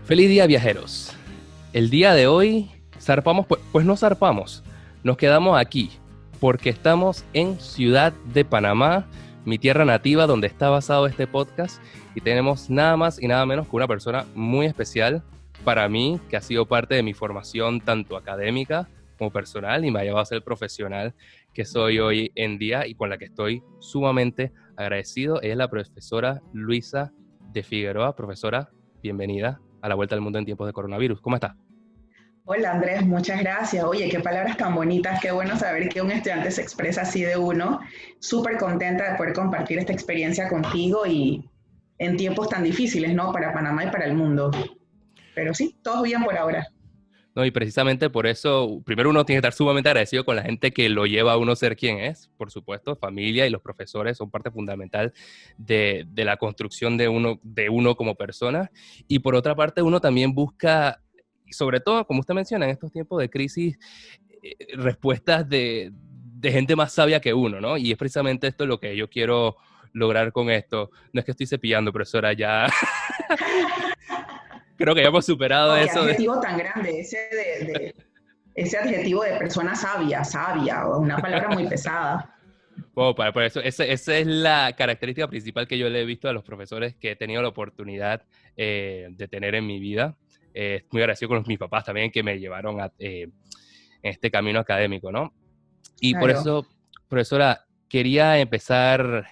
Feliz día, viajeros. El día de hoy zarpamos, pues no zarpamos, nos quedamos aquí porque estamos en Ciudad de Panamá, mi tierra nativa donde está basado este podcast, y tenemos nada más y nada menos que una persona muy especial para mí, que ha sido parte de mi formación tanto académica como personal y me ha llevado a ser profesional que soy hoy en día y con la que estoy sumamente agradecido. Es la profesora Luisa de Figueroa. Profesora, bienvenida a la Vuelta al Mundo en tiempos de coronavirus. ¿Cómo está? Hola Andrés, muchas gracias. Oye, qué palabras tan bonitas, qué bueno saber que un estudiante se expresa así de uno. Súper contenta de poder compartir esta experiencia contigo y en tiempos tan difíciles, ¿no? Para Panamá y para el mundo. Pero sí, todo bien por ahora. No, y precisamente por eso, primero uno tiene que estar sumamente agradecido con la gente que lo lleva a uno a ser quien es, por supuesto, familia y los profesores son parte fundamental de la construcción de uno como persona. Y por otra parte, uno también busca, sobre todo, como usted menciona, en estos tiempos de crisis, respuestas de gente más sabia que uno, ¿no? Y es precisamente esto lo que yo quiero lograr con esto. No es que estoy cepillando, profesora, ya creo que ya hemos superado Oh, qué eso de... adjetivo tan grande, ese adjetivo de persona sabia, sabia, una palabra muy pesada. Bueno, por eso, esa es la característica principal que yo le he visto a los profesores que he tenido la oportunidad de tener en mi vida. Muy agradecido con mis papás también que me llevaron en este camino académico, ¿no? Y por Claro. eso, profesora, quería empezar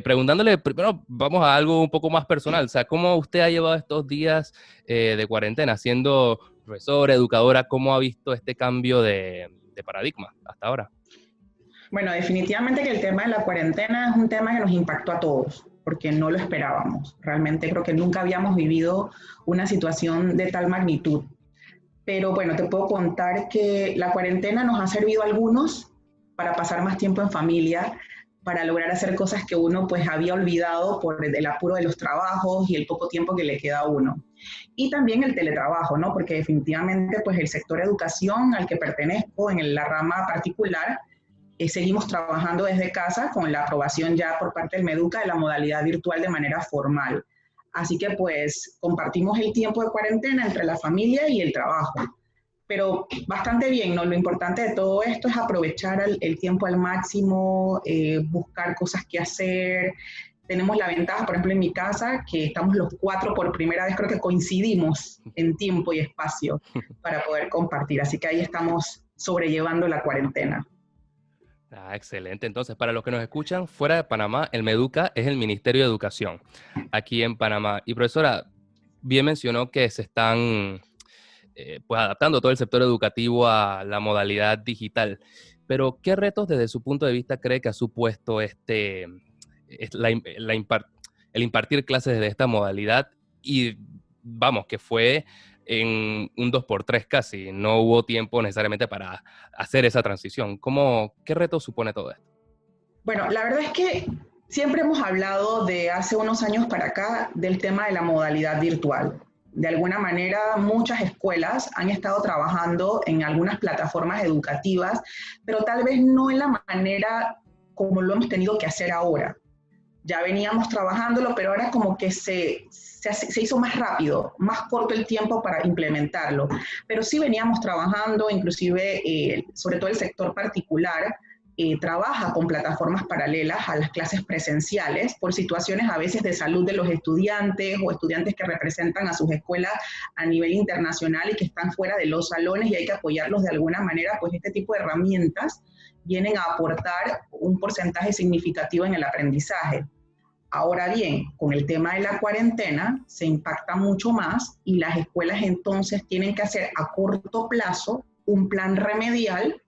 preguntándole, primero vamos a algo un poco más personal, o sea, ¿cómo usted ha llevado estos días de cuarentena siendo profesora, educadora? ¿Cómo ha visto este cambio de paradigma hasta ahora? Bueno, definitivamente que el tema de la cuarentena es un tema que nos impactó a todos, porque no lo esperábamos. Realmente creo que nunca habíamos vivido una situación de tal magnitud. Pero bueno, te puedo contar que la cuarentena nos ha servido a algunos para pasar más tiempo en familia, para lograr hacer cosas que uno pues había olvidado por el apuro de los trabajos y el poco tiempo que le queda a uno. Y también el teletrabajo, ¿no? Porque definitivamente pues el sector educación al que pertenezco en la rama particular, seguimos trabajando desde casa con la aprobación ya por parte del Meduca de la modalidad virtual de manera formal. Así que pues compartimos el tiempo de cuarentena entre la familia y el trabajo. Pero bastante bien, ¿no? Lo importante de todo esto es aprovechar el tiempo al máximo, buscar cosas que hacer. Tenemos la ventaja, por ejemplo, en mi casa, que estamos los cuatro por primera vez, creo que coincidimos en tiempo y espacio para poder compartir. Así que ahí estamos sobrellevando la cuarentena. Ah, excelente. Entonces, para los que nos escuchan, fuera de Panamá, el MEDUCA es el Ministerio de Educación, aquí en Panamá. Y profesora, bien mencionó que se están pues adaptando todo el sector educativo a la modalidad digital. Pero, ¿qué retos desde su punto de vista cree que ha supuesto el impartir clases de esta modalidad? Y vamos, que fue en un 2x3 casi, no hubo tiempo necesariamente para hacer esa transición. ¿Qué reto supone todo esto? Bueno, la verdad es que siempre hemos hablado de hace unos años para acá del tema de la modalidad virtual. De alguna manera, muchas escuelas han estado trabajando en algunas plataformas educativas, pero tal vez no en la manera como lo hemos tenido que hacer ahora. Ya veníamos trabajándolo, pero ahora como que se hizo más rápido, más corto el tiempo para implementarlo. Pero sí veníamos trabajando, inclusive, sobre todo el sector particular, trabaja con plataformas paralelas a las clases presenciales por situaciones a veces de salud de los estudiantes o estudiantes que representan a sus escuelas a nivel internacional y que están fuera de los salones y hay que apoyarlos de alguna manera, pues este tipo de herramientas vienen a aportar un porcentaje significativo en el aprendizaje. Ahora bien, con el tema de la cuarentena se impacta mucho más y las escuelas entonces tienen que hacer a corto plazo un plan remedial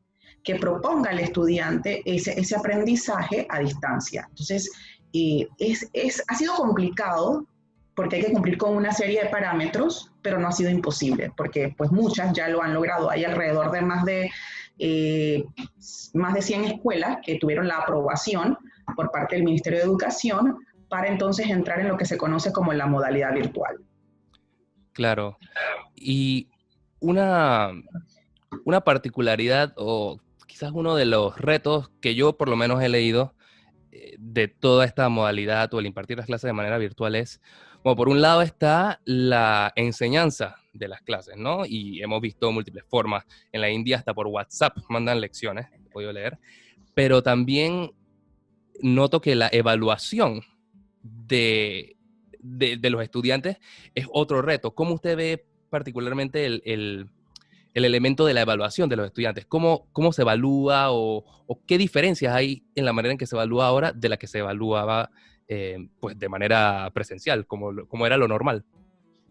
que proponga al estudiante ese aprendizaje a distancia. Entonces, ha sido complicado porque hay que cumplir con una serie de parámetros, pero no ha sido imposible, porque pues muchas ya lo han logrado. Hay alrededor de más de 100 escuelas que tuvieron la aprobación por parte del Ministerio de Educación para entonces entrar en lo que se conoce como la modalidad virtual. Claro. Y una, una particularidad o quizás uno de los retos que yo por lo menos he leído de toda esta modalidad o el impartir las clases de manera virtual es Bueno, por un lado está la enseñanza de las clases, ¿no? Y hemos visto múltiples formas. En la India hasta por WhatsApp mandan lecciones, he podido leer. Pero también noto que la evaluación de los estudiantes es otro reto. ¿Cómo usted ve particularmente el elemento de la evaluación de los estudiantes? ¿Cómo se evalúa o qué diferencias hay en la manera en que se evalúa ahora de la que se evaluaba pues de manera presencial, como era lo normal?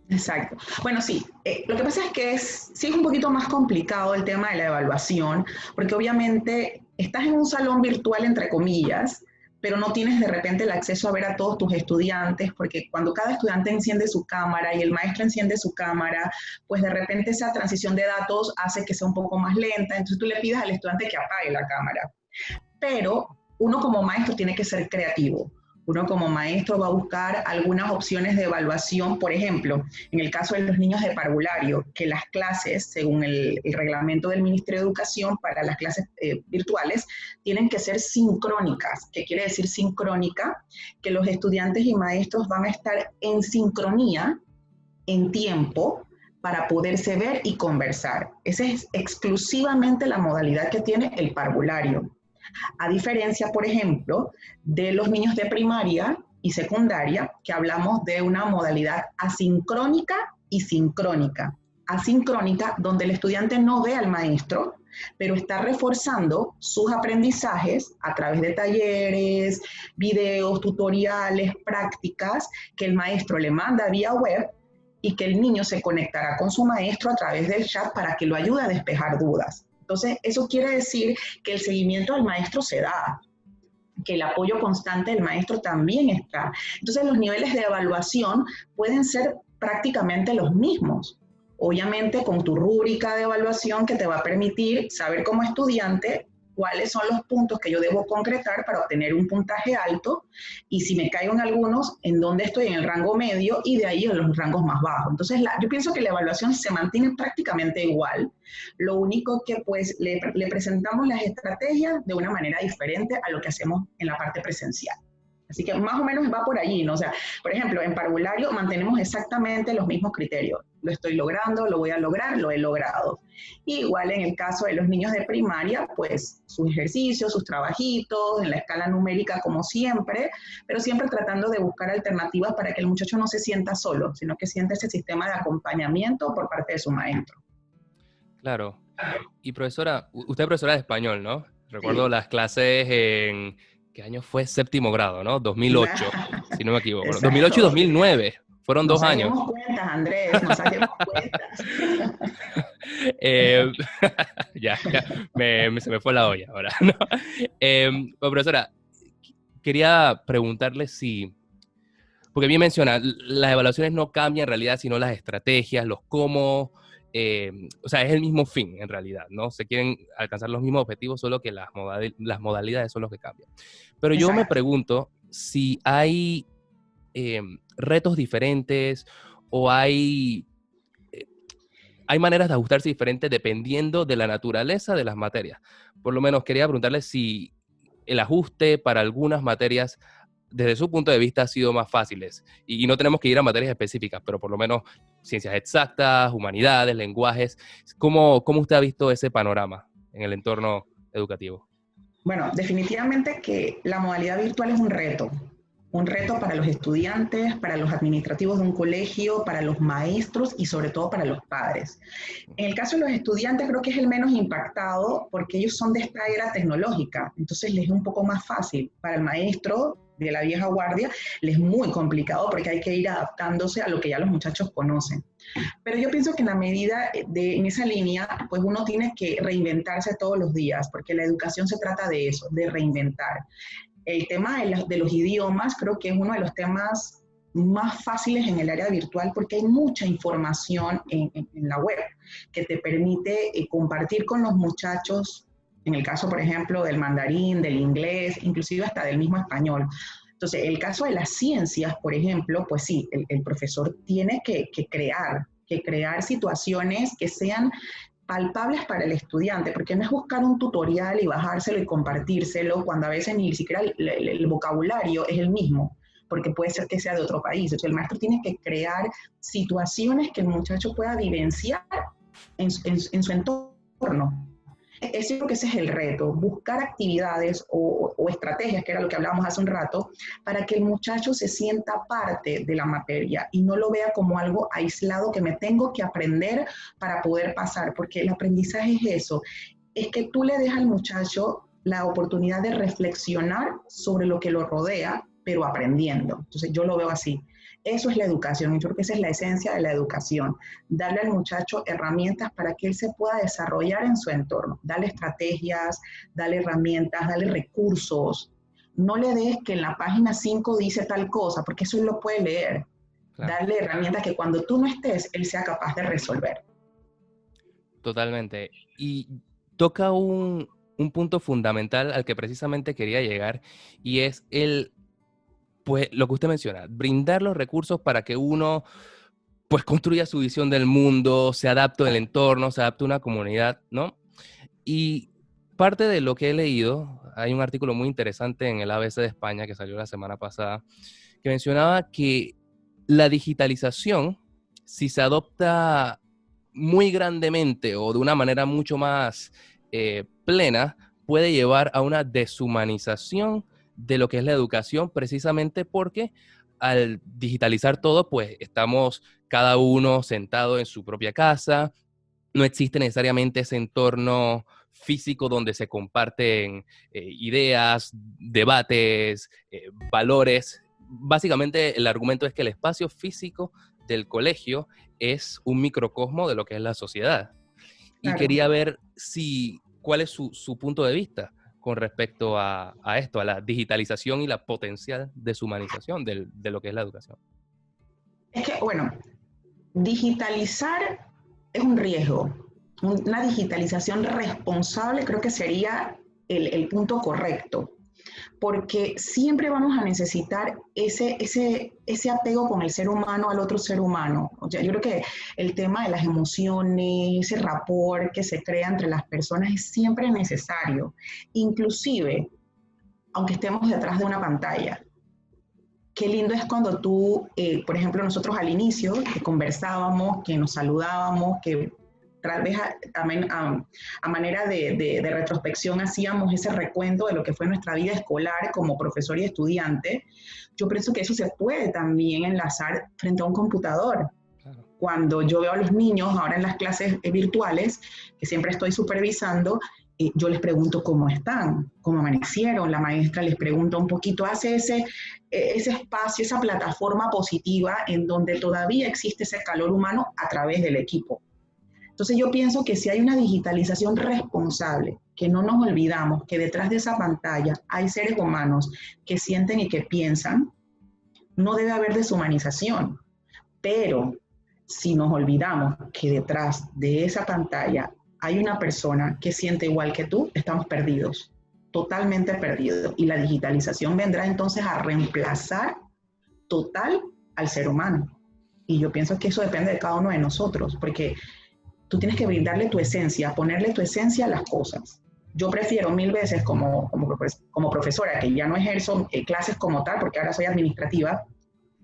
Exacto. Bueno, sí, lo que pasa es que sí es un poquito más complicado el tema de la evaluación, porque obviamente estás en un salón virtual, entre comillas, pero no tienes de repente el acceso a ver a todos tus estudiantes, porque cuando cada estudiante enciende su cámara y el maestro enciende su cámara, pues de repente esa transición de datos hace que sea un poco más lenta, entonces tú le pides al estudiante que apague la cámara. Pero uno como maestro tiene que ser creativo. Uno como maestro va a buscar algunas opciones de evaluación, por ejemplo, en el caso de los niños de parvulario, que las clases, según el reglamento del Ministerio de Educación para las clases virtuales, tienen que ser sincrónicas. ¿Qué quiere decir sincrónica? Que los estudiantes y maestros van a estar en sincronía, en tiempo, para poderse ver y conversar. Esa es exclusivamente la modalidad que tiene el parvulario. A diferencia, por ejemplo, de los niños de primaria y secundaria, que hablamos de una modalidad asincrónica y sincrónica. Asincrónica, donde el estudiante no ve al maestro, pero está reforzando sus aprendizajes a través de talleres, videos, tutoriales, prácticas que el maestro le manda vía web y que el niño se conectará con su maestro a través del chat para que lo ayude a despejar dudas. Entonces, eso quiere decir que el seguimiento al maestro se da, que el apoyo constante del maestro también está. Entonces, los niveles de evaluación pueden ser prácticamente los mismos. Obviamente, con tu rúbrica de evaluación que te va a permitir saber como estudiante cuáles son los puntos que yo debo concretar para obtener un puntaje alto y si me caigo en algunos, en dónde estoy en el rango medio y de ahí en los rangos más bajos. Entonces, yo pienso que la evaluación se mantiene prácticamente igual. Lo único que pues le presentamos las estrategias de una manera diferente a lo que hacemos en la parte presencial. Así que más o menos va por allí, ¿no? O sea, por ejemplo, en parvulario mantenemos exactamente los mismos criterios. Lo estoy logrando, lo voy a lograr, lo he logrado. Y igual en el caso de los niños de primaria, pues sus ejercicios, sus trabajitos, en la escala numérica como siempre, pero siempre tratando de buscar alternativas para que el muchacho no se sienta solo, sino que sienta ese sistema de acompañamiento por parte de su maestro. Claro. Y profesora, usted es profesora de español, ¿no? Recuerdo Sí. las clases en, ¿qué año fue? Séptimo grado, ¿no? 2008, si no me equivoco. ¿No? 2008 y Exacto. 2009, fueron No 2 años. saquemos cuentas, Andrés, no saquemos cuentas. Eh, ya, se me fue la olla ahora, ¿no? Bueno, profesora, quería preguntarle si, porque bien menciona, las evaluaciones no cambian en realidad, sino las estrategias, los cómo, o sea, es el mismo fin en realidad, ¿no? Se quieren alcanzar los mismos objetivos, solo que las modalidades son los que cambian. Pero yo me Exacto. pregunto si hay retos diferentes o hay maneras de ajustarse diferentes dependiendo de la naturaleza de las materias. Por lo menos quería preguntarle si el ajuste para algunas materias, desde su punto de vista, ha sido más fáciles. Y no tenemos que ir a materias específicas, pero por lo menos ciencias exactas, humanidades, lenguajes. ¿Cómo usted ha visto ese panorama en el entorno educativo? Bueno, definitivamente que la modalidad virtual es un reto para los estudiantes, para los administrativos de un colegio, para los maestros y sobre todo para los padres. En el caso de los estudiantes creo que es el menos impactado porque ellos son de esta era tecnológica, entonces les es un poco más fácil. Para el maestro de la vieja guardia les es muy complicado porque hay que ir adaptándose a lo que ya los muchachos conocen. Pero yo pienso que en la medida en esa línea, pues uno tiene que reinventarse todos los días, porque la educación se trata de eso, de reinventar. El tema de los idiomas creo que es uno de los temas más fáciles en el área virtual porque hay mucha información en la web que te permite compartir con los muchachos, en el caso, por ejemplo, del mandarín, del inglés, inclusive hasta del mismo español. Entonces, el caso de las ciencias, por ejemplo, pues sí, el profesor tiene que crear situaciones que sean palpables para el estudiante, porque no es buscar un tutorial y bajárselo y compartírselo cuando a veces ni siquiera el vocabulario es el mismo. porque puede ser que sea de otro país. Entonces el maestro tiene que crear situaciones que el muchacho pueda vivenciar en su entorno. Yo creo que ese es el reto, buscar actividades o estrategias, que era lo que hablábamos hace un rato, para que el muchacho se sienta parte de la materia y no lo vea como algo aislado que me tengo que aprender para poder pasar, porque el aprendizaje es eso, es que tú le dejas al muchacho la oportunidad de reflexionar sobre lo que lo rodea, pero aprendiendo. Entonces yo lo veo así. Eso es la educación, yo creo que esa es la esencia de la educación, darle al muchacho herramientas para que él se pueda desarrollar en su entorno, darle estrategias, darle herramientas, darle recursos. No le des que en la página 5 dice tal cosa, porque eso él lo puede leer. Claro. Darle herramientas que cuando tú no estés, él sea capaz de resolver. Totalmente. Y toca un punto fundamental al que precisamente quería llegar, y es pues lo que usted menciona, brindar los recursos para que uno pues construya su visión del mundo, se adapte al entorno, se adapte a una comunidad, ¿no? Y parte de lo que he leído, hay un artículo muy interesante en el ABC de España que salió la semana pasada, que mencionaba que la digitalización, si se adopta muy grandemente o de una manera mucho más plena, puede llevar a una deshumanización de lo que es la educación, precisamente porque al digitalizar todo, pues estamos cada uno sentado en su propia casa, no existe necesariamente ese entorno físico donde se comparten ideas, debates, valores. Básicamente el argumento es que el espacio físico del colegio es un microcosmo de lo que es la sociedad. Y Claro. quería ver cuál es su punto de vista con respecto a esto, a la digitalización y la potencial deshumanización de lo que es la educación. Es que, bueno, digitalizar es un riesgo. Una digitalización responsable creo que sería el punto correcto, porque siempre vamos a necesitar ese apego con el ser humano al otro ser humano. O sea, yo creo que el tema de las emociones, ese rapport que se crea entre las personas es siempre necesario, inclusive aunque estemos detrás de una pantalla. Qué lindo es cuando tú, por ejemplo, nosotros al inicio, que conversábamos, que nos saludábamos, que tal vez a manera de retrospección hacíamos ese recuento de lo que fue nuestra vida escolar como profesor y estudiante. Yo pienso que eso se puede también enlazar frente a un computador. Claro. Cuando yo veo a los niños ahora en las clases virtuales, que siempre estoy supervisando, yo les pregunto cómo están, cómo amanecieron, la maestra les pregunta un poquito, hace ese espacio, esa plataforma positiva en donde todavía existe ese calor humano a través del equipo. Entonces yo pienso que si hay una digitalización responsable, que no nos olvidamos que detrás de esa pantalla hay seres humanos que sienten y que piensan, no debe haber deshumanización. Pero si nos olvidamos que detrás de esa pantalla hay una persona que siente igual que tú, estamos perdidos, totalmente perdidos. Y la digitalización vendrá entonces a reemplazar total al ser humano. Y yo pienso que eso depende de cada uno de nosotros, porque tú tienes que brindarle tu esencia, ponerle tu esencia a las cosas. Yo prefiero mil veces como profesora, que ya no ejerzo clases como tal, porque ahora soy administrativa,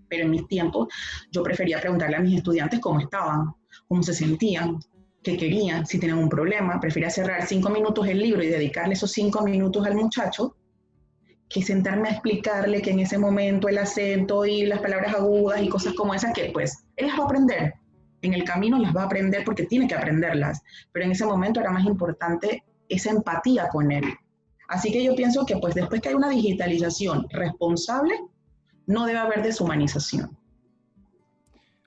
pero en mis tiempos yo prefería preguntarle a mis estudiantes cómo estaban, cómo se sentían, qué querían, si tenían un problema. Prefería cerrar 5 minutos el libro y dedicarle esos 5 minutos al muchacho que sentarme a explicarle que en ese momento el acento y las palabras agudas y cosas como esas que pues él las va a aprender. En el camino las va a aprender porque tiene que aprenderlas, pero en ese momento era más importante esa empatía con él. Así que yo pienso que pues después que hay una digitalización responsable, no debe haber deshumanización.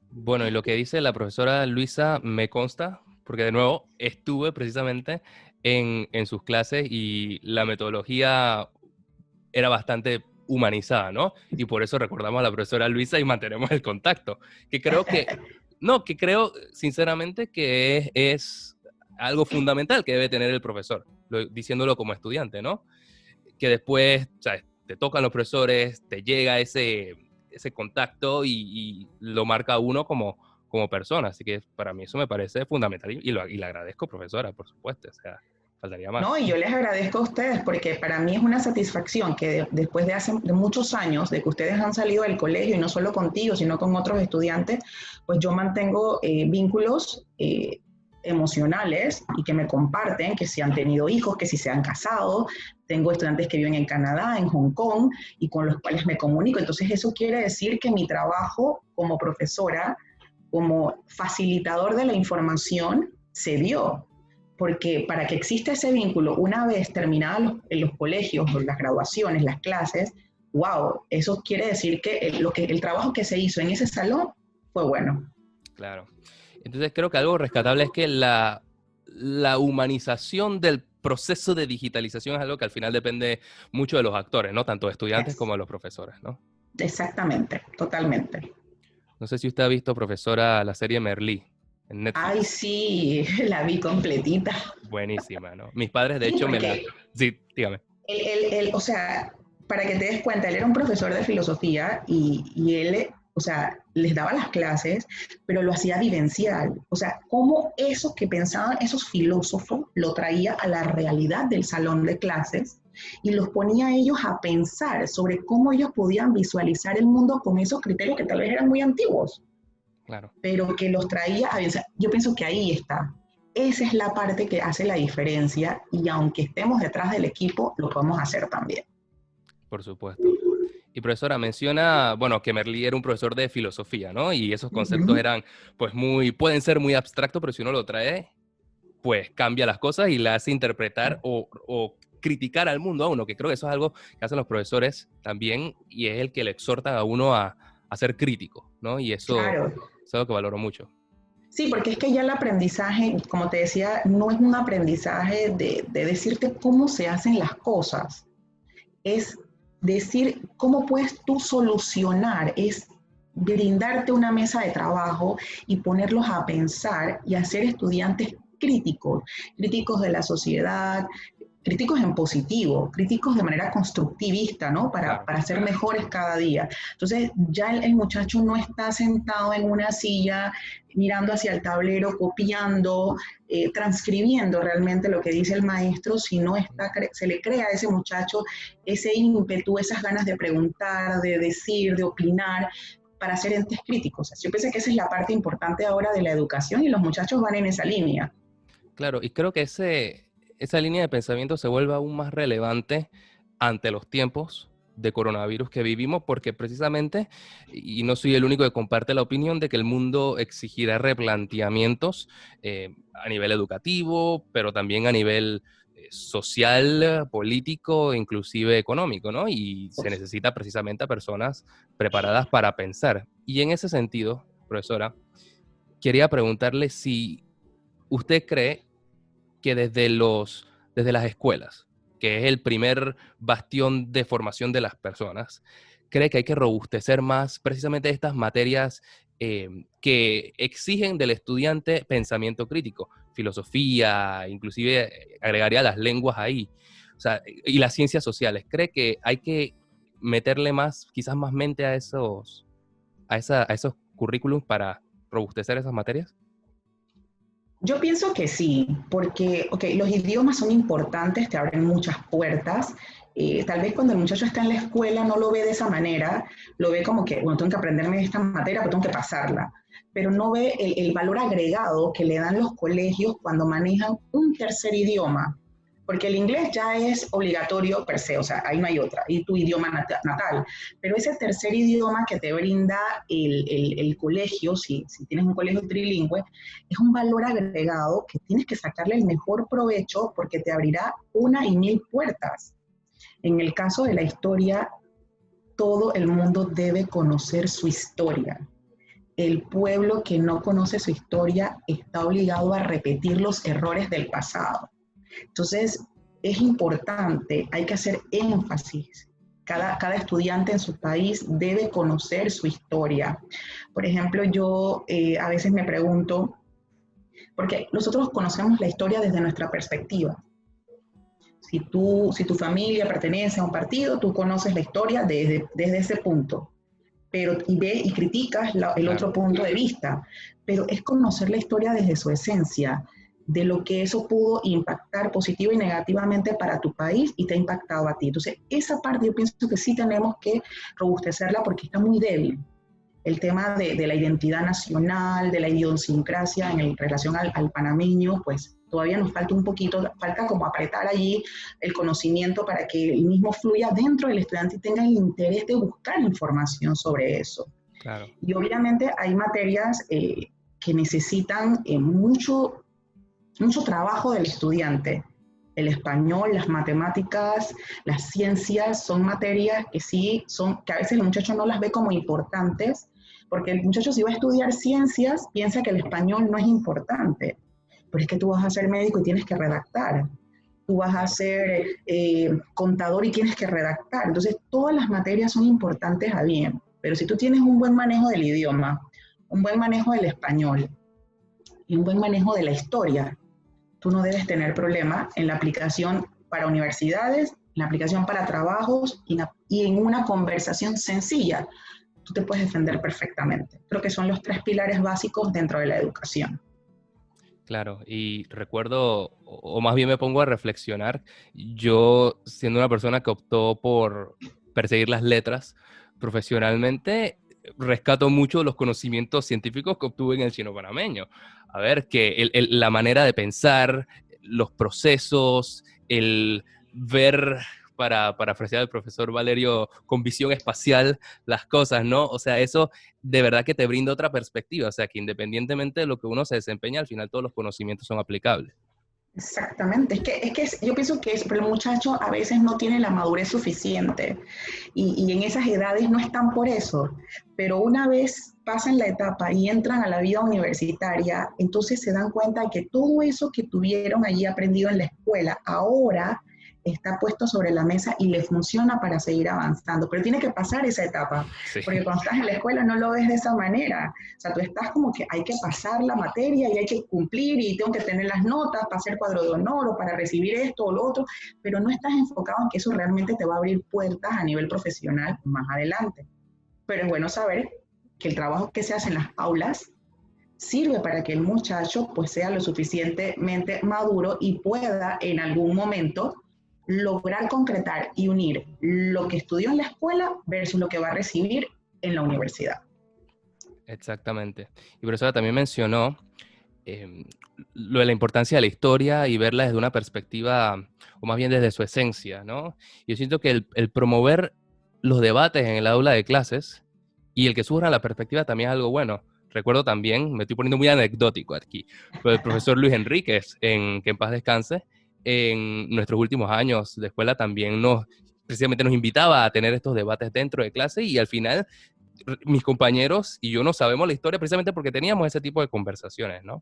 Bueno, y lo que dice la profesora Luisa me consta, porque de nuevo estuve precisamente en sus clases y la metodología era bastante humanizada, ¿no? Y por eso recordamos a la profesora Luisa y mantenemos el contacto. Que creo que, no, que creo sinceramente que es algo fundamental que debe tener el profesor, diciéndolo como estudiante, ¿no? Que después, o sea, te tocan los profesores, te llega ese contacto y lo marca uno como persona. Así que para mí eso me parece fundamental y le agradezco, profesora, por supuesto. O sea. faltaría más. No, y yo les agradezco a ustedes porque para mí es una satisfacción que después de muchos años de que ustedes han salido del colegio y no solo contigo, sino con otros estudiantes, pues yo mantengo vínculos emocionales y que me comparten, que si han tenido hijos, que si se han casado. Tengo estudiantes que viven en Canadá, en Hong Kong, y con los cuales me comunico. Entonces eso quiere decir que mi trabajo como profesora, como facilitador de la información, se dio. Porque para que exista ese vínculo, una vez terminados los colegios, las graduaciones, las clases, wow, eso quiere decir que el trabajo que se hizo en ese salón fue bueno. Claro. Entonces creo que algo rescatable es que la humanización del proceso de digitalización es algo que al final depende mucho de los actores, ¿no? Tanto de estudiantes como de los profesores, ¿no? Exactamente, totalmente. No sé si usted ha visto, profesora, la serie Merlí en Ay, Netflix. sí, la vi completita. Buenísima, ¿no? Mis padres, de Sí, hecho, me la... porque Sí, dígame. o sea, para que te des cuenta, él era un profesor de filosofía y él, o sea, les daba las clases, pero lo hacía vivencial. O sea, cómo eso que pensaban esos filósofos lo traía a la realidad del salón de clases y los ponía a ellos a pensar sobre cómo ellos podían visualizar el mundo con esos criterios que tal vez eran muy antiguos, Claro, pero que los traía a pensar. Yo pienso que ahí está. Esa es la parte que hace la diferencia y aunque estemos detrás del equipo, lo podemos hacer también. por supuesto. Y profesora, menciona, bueno, que Merlí era un profesor de filosofía, ¿no? Y esos conceptos Uh-huh. eran, pues, pueden ser muy abstractos, pero si uno lo trae, pues cambia las cosas y le hace interpretar o criticar al mundo a uno, que creo que eso es algo que hacen los profesores también y es el que le exhortan a uno a ser crítico, ¿no? Y eso Claro. es algo que valoro mucho. Sí, porque es que ya el aprendizaje, como te decía, no es un aprendizaje de decirte cómo se hacen las cosas, es decir cómo puedes tú solucionar, es brindarte una mesa de trabajo y ponerlos a pensar y hacer estudiantes críticos, críticos de la sociedad, críticos en positivo, críticos de manera constructivista, ¿no? Claro, Para ser mejores cada día. Entonces, ya el muchacho no está sentado en una silla mirando hacia el tablero, copiando, transcribiendo realmente lo que dice el maestro, sino se le crea a ese muchacho ese ímpetu, esas ganas de preguntar, de decir, de opinar, para ser entes críticos. Yo pienso que esa es la parte importante ahora de la educación y los muchachos van en esa línea. claro, y creo que esa línea de pensamiento se vuelve aún más relevante ante los tiempos de coronavirus que vivimos, porque precisamente, y no soy el único que comparte la opinión de que el mundo exigirá replanteamientos a nivel educativo, pero también a nivel social, político, inclusive económico, ¿no? Y se necesita precisamente a personas preparadas para pensar. Y en ese sentido, profesora, quería preguntarle si usted cree que desde las escuelas, que es el primer bastión de formación de las personas, cree que hay que robustecer más precisamente estas materias que exigen del estudiante pensamiento crítico, filosofía, inclusive agregaría las lenguas ahí, o sea, y las ciencias sociales. ¿Cree que hay que meterle más, quizás más mente a esos currículums para robustecer esas materias? Yo pienso que sí, porque okay, los idiomas son importantes, te abren muchas puertas. Tal vez cuando el muchacho está en la escuela no lo ve de esa manera, lo ve como que, bueno, tengo que aprenderme esta materia, pero tengo que pasarla. Pero no ve el valor agregado que le dan los colegios cuando manejan un tercer idioma. Porque el inglés ya es obligatorio per se, o sea, ahí no hay otra, y tu idioma natal. Pero ese tercer idioma que te brinda el colegio, si tienes un colegio trilingüe, es un valor agregado que tienes que sacarle el mejor provecho porque te abrirá una y mil puertas. En el caso de la historia, todo el mundo debe conocer su historia. El pueblo que no conoce su historia está obligado a repetir los errores del pasado. Entonces, es importante, hay que hacer énfasis. Cada estudiante en su país debe conocer su historia. Por ejemplo, yo a veces me pregunto, porque nosotros conocemos la historia desde nuestra perspectiva. Si tu familia pertenece a un partido, tú conoces la historia desde ese punto, pero y ve y criticas el Claro. otro punto de vista, pero es conocer la historia desde su esencia. de lo que eso pudo impactar positiva y negativamente para tu país y te ha impactado a ti. Entonces, esa parte yo pienso que sí tenemos que robustecerla porque está muy débil. El tema de la identidad nacional, de la idiosincrasia en relación al panameño, pues todavía nos falta un poquito, falta como apretar allí el conocimiento para que el mismo fluya dentro del estudiante y tenga el interés de buscar información sobre eso. Claro. Y obviamente hay materias que necesitan mucho trabajo del estudiante. El español, las matemáticas, las ciencias son materias que sí son, que a veces el muchacho no las ve como importantes, porque el muchacho si va a estudiar ciencias piensa que el español no es importante, pero es que tú vas a ser médico y tienes que redactar, tú vas a ser contador y tienes que redactar, entonces todas las materias son importantes a bien, pero si tú tienes un buen manejo del idioma, un buen manejo del español y un buen manejo de la historia, tú no debes tener problema en la aplicación para universidades, en la aplicación para trabajos y en una conversación sencilla. Tú te puedes defender perfectamente. Creo que son los 3 pilares básicos dentro de la educación. Claro, y recuerdo, o más bien me pongo a reflexionar, yo siendo una persona que optó por perseguir las letras profesionalmente, rescato mucho los conocimientos científicos que obtuve en el chino panameño. A ver, que la manera de pensar, los procesos, el ver, para parafrasear al profesor Valerio, con visión espacial las cosas, ¿no? O sea, eso de verdad que te brinda otra perspectiva, o sea, que independientemente de lo que uno se desempeña, al final todos los conocimientos son aplicables. Exactamente, yo pienso que pero el muchacho a veces no tiene la madurez suficiente y en esas edades no están por eso, pero una vez pasan la etapa y entran a la vida universitaria, entonces se dan cuenta que todo eso que tuvieron allí aprendido en la escuela ahora está puesto sobre la mesa y le funciona para seguir avanzando, pero tiene que pasar esa etapa, Sí. porque cuando estás en la escuela no lo ves de esa manera, o sea, tú estás como que hay que pasar la materia y hay que cumplir y tengo que tener las notas para hacer cuadro de honor o para recibir esto o lo otro, pero no estás enfocado en que eso realmente te va a abrir puertas a nivel profesional más adelante. Pero es bueno saber que el trabajo que se hace en las aulas sirve para que el muchacho pues sea lo suficientemente maduro y pueda en algún momento lograr concretar y unir lo que estudió en la escuela versus lo que va a recibir en la universidad. Exactamente. Y profesora también mencionó eh, lo de la importancia de la historia y verla desde una perspectiva, o más bien desde su esencia, ¿no? Yo siento que el promover los debates en el aula de clases y el que surja la perspectiva también es algo bueno. Recuerdo también, me estoy poniendo muy anecdótico aquí, pero el profesor Luis Enríquez, que en paz descanse, en nuestros últimos años de escuela también precisamente nos invitaba a tener estos debates dentro de clase y al final mis compañeros y yo no sabemos la historia precisamente porque teníamos ese tipo de conversaciones, ¿no?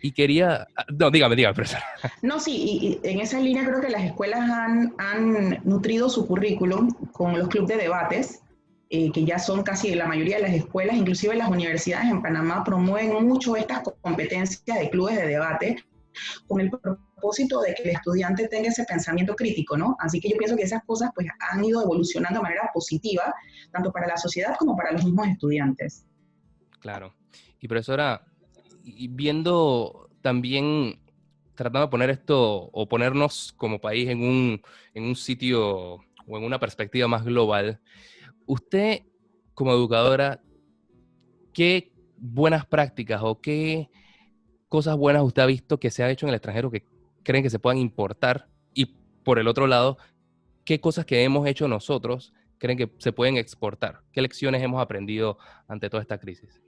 Y quería... No, dígame, profesor. No, sí, y en esa línea creo que las escuelas han nutrido su currículum con los clubes de debates, que ya son casi la mayoría de las escuelas, inclusive las universidades en Panamá promueven mucho estas competencias de clubes de debate con el propósito de que el estudiante tenga ese pensamiento crítico, ¿no? Así que yo pienso que esas cosas pues han ido evolucionando de manera positiva, tanto para la sociedad como para los mismos estudiantes. Claro. Y profesora, y viendo también, tratando de poner esto, o ponernos como país en un sitio o en una perspectiva más global, usted como educadora, ¿qué buenas prácticas o qué cosas buenas usted ha visto que se ha hecho en el extranjero que creen que se puedan importar? Y por el otro lado, ¿qué cosas que hemos hecho nosotros creen que se pueden exportar? ¿Qué lecciones hemos aprendido ante toda esta crisis?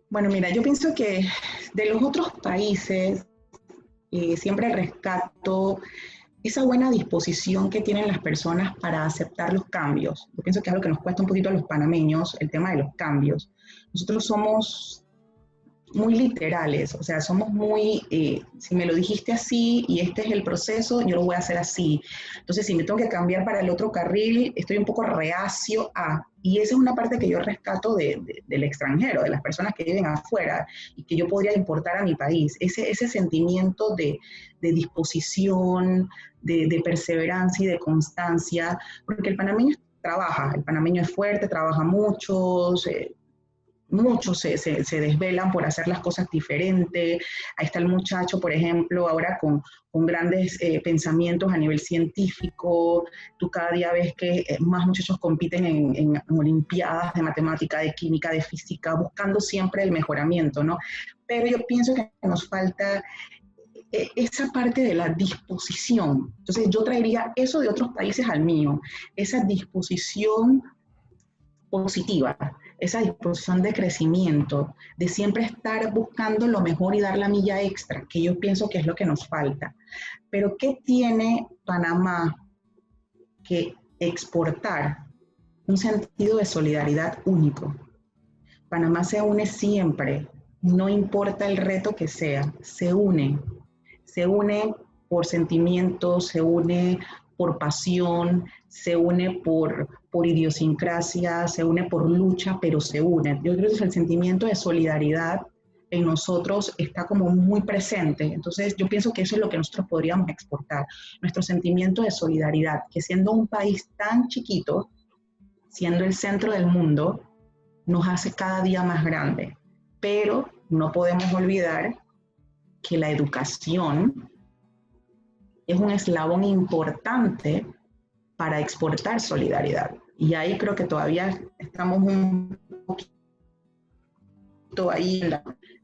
Bueno, mira, yo pienso que de los otros países siempre rescato esa buena disposición que tienen las personas para aceptar los cambios. Yo pienso que es algo que nos cuesta un poquito a los panameños, el tema de los cambios. Nosotros somos muy literales, o sea, somos muy, si me lo dijiste así y este es el proceso, yo lo voy a hacer así. Entonces, si me tengo que cambiar para el otro carril, estoy un poco reacio a, y esa es una parte que yo rescato del extranjero, de las personas que viven afuera y que yo podría importar a mi país, ese sentimiento de disposición, de perseverancia y de constancia, porque el panameño trabaja, el panameño es fuerte, trabaja mucho, muchos se desvelan por hacer las cosas diferentes. Ahí está el muchacho, por ejemplo, ahora con grandes pensamientos a nivel científico. Tú cada día ves que más muchachos compiten en olimpiadas de matemática, de química, de física, buscando siempre el mejoramiento, ¿no? Pero yo pienso que nos falta esa parte de la disposición. Entonces yo traería eso de otros países al mío, esa disposición positiva, esa disposición de crecimiento, de siempre estar buscando lo mejor y dar la milla extra, que yo pienso que es lo que nos falta. Pero ¿qué tiene Panamá que exportar? Un sentido de solidaridad único. Panamá se une siempre, no importa el reto que sea, se une por sentimientos, se une por pasión, se une por idiosincrasia, se une por lucha, pero se une. Yo creo que el sentimiento de solidaridad en nosotros está como muy presente. Entonces yo pienso que eso es lo que nosotros podríamos exportar, nuestro sentimiento de solidaridad, que siendo un país tan chiquito, siendo el centro del mundo, nos hace cada día más grande. Pero no podemos olvidar que la educación es un eslabón importante para exportar solidaridad. Y ahí creo que todavía estamos un poquito ahí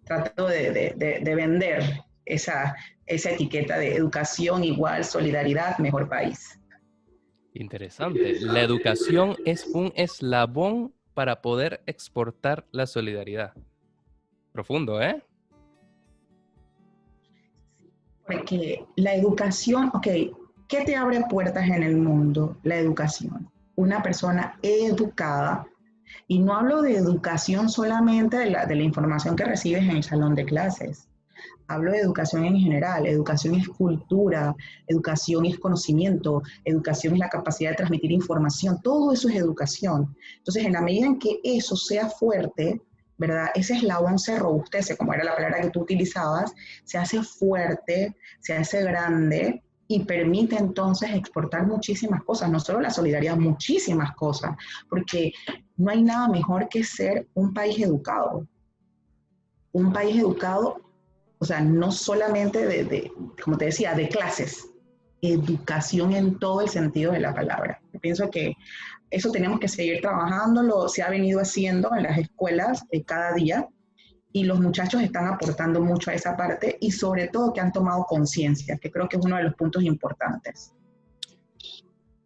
tratando de vender esa etiqueta de educación igual solidaridad, mejor país. Interesante. La educación es un eslabón para poder exportar la solidaridad. Profundo, ¿eh? Porque la educación, ok, ¿qué te abre puertas en el mundo? La educación. Una persona educada, y no hablo de educación solamente de la información que recibes en el salón de clases. Hablo de educación en general. Educación es cultura, educación es conocimiento, educación es la capacidad de transmitir información. Todo eso es educación. Entonces, en la medida en que eso sea fuerte, ¿verdad? Ese eslabón se robustece, como era la palabra que tú utilizabas, se hace fuerte, se hace grande y permite entonces exportar muchísimas cosas, no solo la solidaridad, muchísimas cosas, porque no hay nada mejor que ser un país educado. Un país educado, o sea, no solamente como te decía, de clases, educación en todo el sentido de la palabra. Yo pienso que eso tenemos que seguir trabajándolo, se ha venido haciendo en las escuelas cada día y los muchachos están aportando mucho a esa parte y sobre todo que han tomado conciencia, que creo que es uno de los puntos importantes.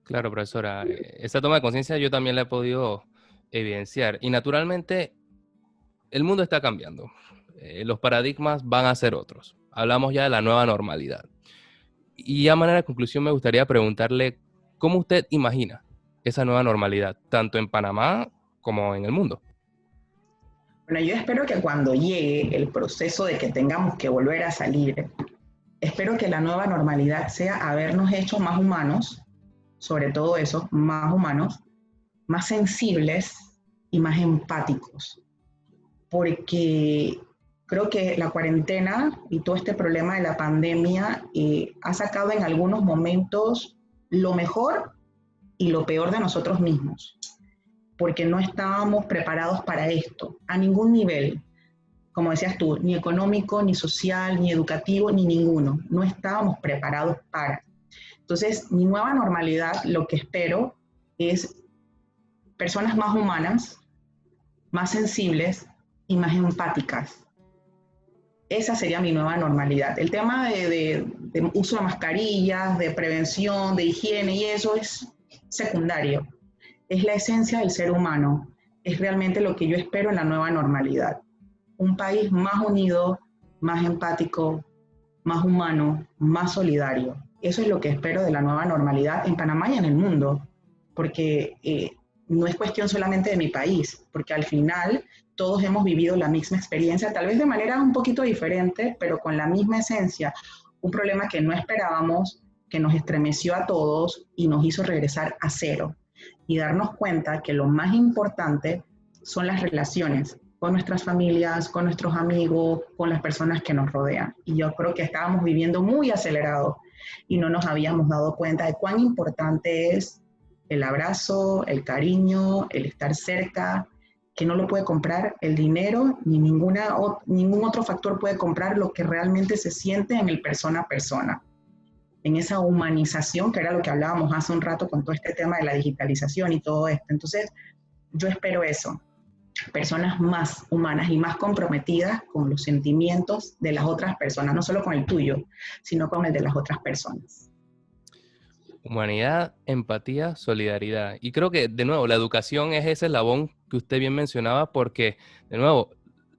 Claro, profesora. Esa toma de conciencia yo también la he podido evidenciar y naturalmente el mundo está cambiando. Los paradigmas van a ser otros. Hablamos ya de la nueva normalidad. Y a manera de conclusión me gustaría preguntarle cómo usted imagina esa nueva normalidad, tanto en Panamá como en el mundo. Bueno, yo espero que cuando llegue el proceso de que tengamos que volver a salir, espero que la nueva normalidad sea habernos hecho más humanos, sobre todo eso, más humanos, más sensibles y más empáticos. Porque creo que la cuarentena y todo este problema de la pandemia ha sacado en algunos momentos lo mejor y lo peor de nosotros mismos, porque no estábamos preparados para esto, a ningún nivel, como decías tú, ni económico, ni social, ni educativo, ni ninguno. No estábamos preparados para. Entonces, mi nueva normalidad, lo que espero es personas más humanas, más sensibles y más empáticas. Esa sería mi nueva normalidad. El tema de uso de mascarillas, de prevención, de higiene y eso es secundario. Es la esencia del ser humano. Es realmente lo que yo espero en la nueva normalidad. Un país más unido, más empático, más humano, más solidario. Eso es lo que espero de la nueva normalidad en Panamá y en el mundo. Porque no es cuestión solamente de mi país, porque al final todos hemos vivido la misma experiencia, tal vez de manera un poquito diferente, pero con la misma esencia. Un problema que no esperábamos, que nos estremeció a todos y nos hizo regresar a cero. Y darnos cuenta que lo más importante son las relaciones con nuestras familias, con nuestros amigos, con las personas que nos rodean. Y yo creo que estábamos viviendo muy acelerado y no nos habíamos dado cuenta de cuán importante es el abrazo, el cariño, el estar cerca, que no lo puede comprar el dinero ni ningún otro factor puede comprar lo que realmente se siente en el persona a persona, en esa humanización, que era lo que hablábamos hace un rato con todo este tema de la digitalización y todo esto. Entonces, yo espero eso, personas más humanas y más comprometidas con los sentimientos de las otras personas, no solo con el tuyo, sino con el de las otras personas. Humanidad, empatía, solidaridad. Y creo que, de nuevo, la educación es ese eslabón que usted bien mencionaba, porque, de nuevo,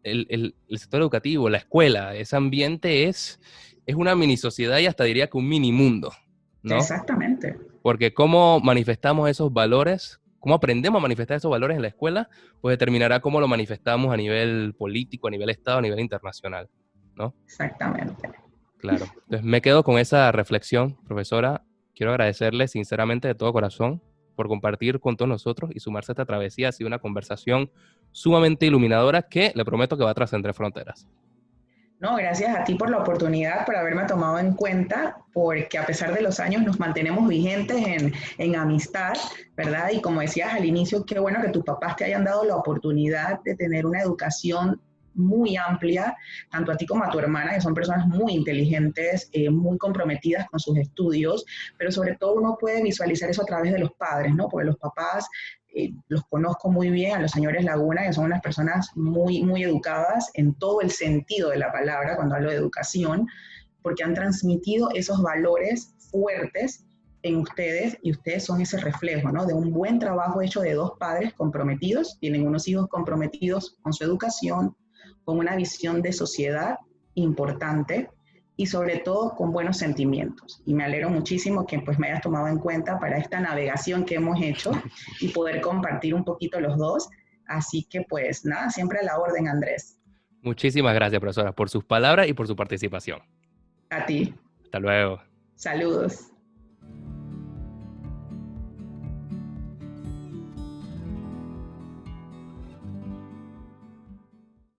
el sector educativo, la escuela, ese ambiente es una mini sociedad y hasta diría que un mini mundo, ¿no? Exactamente. Porque cómo manifestamos esos valores, cómo aprendemos a manifestar esos valores en la escuela, pues determinará cómo lo manifestamos a nivel político, a nivel Estado, a nivel internacional, ¿no? Exactamente. Claro. Entonces me quedo con esa reflexión, profesora. Quiero agradecerle sinceramente de todo corazón por compartir con todos nosotros y sumarse a esta travesía. Ha sido una conversación sumamente iluminadora que le prometo que va a trascender fronteras. No, gracias a ti por la oportunidad, por haberme tomado en cuenta, porque a pesar de los años nos mantenemos vigentes en amistad, ¿verdad? Y como decías al inicio, qué bueno que tus papás te hayan dado la oportunidad de tener una educación muy amplia, tanto a ti como a tu hermana, que son personas muy inteligentes, muy comprometidas con sus estudios, pero sobre todo uno puede visualizar eso a través de los padres, ¿no? Porque los papás los conozco muy bien, a los señores Laguna, que son unas personas muy, muy educadas en todo el sentido de la palabra cuando hablo de educación, porque han transmitido esos valores fuertes en ustedes y ustedes son ese reflejo, ¿no? De un buen trabajo hecho de dos padres comprometidos, tienen unos hijos comprometidos con su educación, con una visión de sociedad importante y sobre todo con buenos sentimientos. Y me alegro muchísimo que pues me hayas tomado en cuenta para esta navegación que hemos hecho y poder compartir un poquito los dos. Así que pues nada, siempre a la orden, Andrés. Muchísimas gracias, profesora, por sus palabras y por su participación. A ti. Hasta luego. Saludos.